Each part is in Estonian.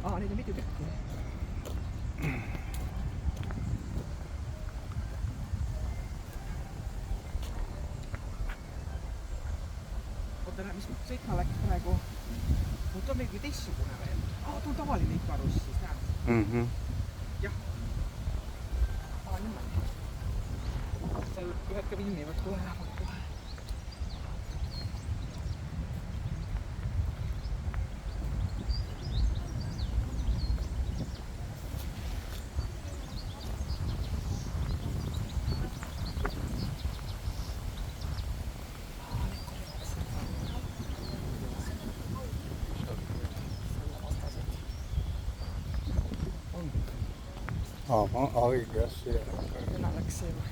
Neid on mitu tükki. Oota, mis sõitma läks praegu? Oota, on meil kui teissugune veel. Aa, tuu on tavaline Ikarus siis, näed. Jah. Aa, niimoodi. Seal ühed ka viimivad kohe lähevad kohe. Õige, jah, see. Täna läks see või?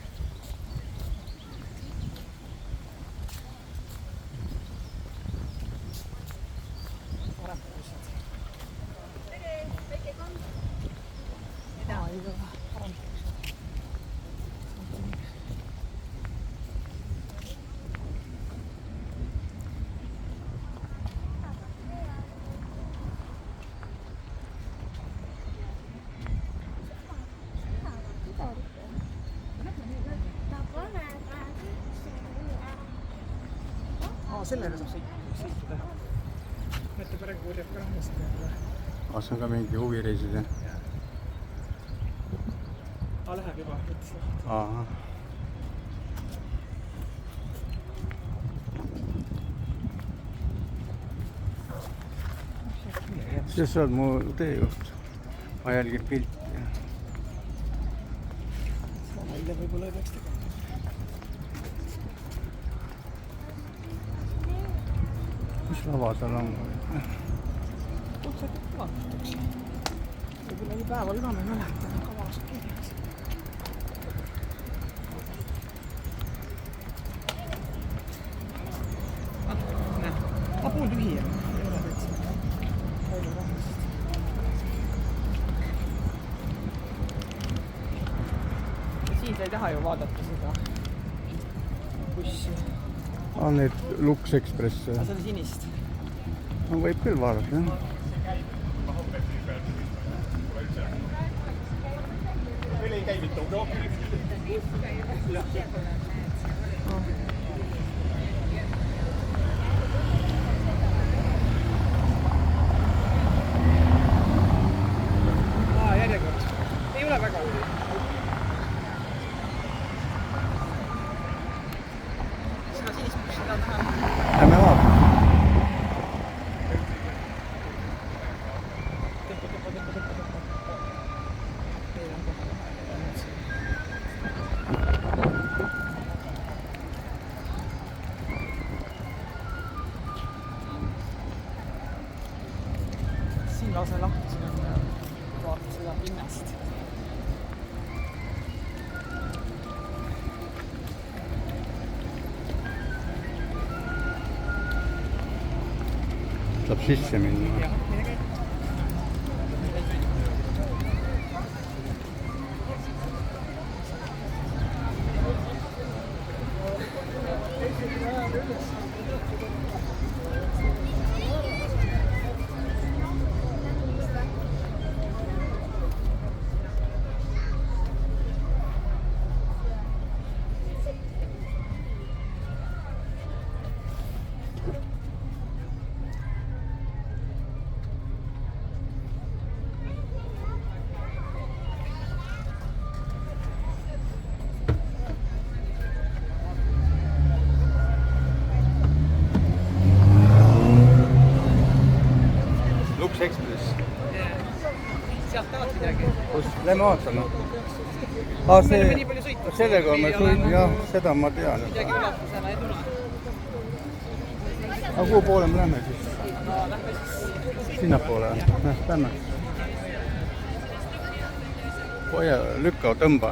Parempoolsed. Tere, väike kand. Mida? Ei ole parempoolsed. Sellega saab sõitu teha. Mõtle praegu korjab ka rahvast peale. See on ka mingi huvireisid, jah? Läheb juba, võttis lahti. Aha. Siis sa oled mu teejuht. Ma jälgin pilti. Seda välja võib-olla ei peaks tegema. Mis lava seal on? Kutsad vaataks. Võib-olla oli päeval ka, ma ei mäleta, kavas kirjas. Näe, pool tühi on. Ei ole täitsa. Palju rahvast. Siin sa ei taha ju vaadata seda bussi. Need Lux Express. See on sinist. No võib küll vaadata, jah. Meil ei käivitu. Järjekord. Ei ole väga huvi. Seda sinist bussi tahan näha. Lähme vaatame. Siin lase lahti, siin on vaata seda pinnast. Saab sisse minna. Jah, midagi. Lux Express. Sealt tahad midagi? Kus? Lähme vaatame. Me oleme nii palju sõitnud. Sellega me sõitnud, jah, seda ma tean. Midagi ulatusena ei tule. Aga kuhu poole me lähme siis? No lähme siis. Sinnapoole? Lähme. Hoia, lükka, tõmba.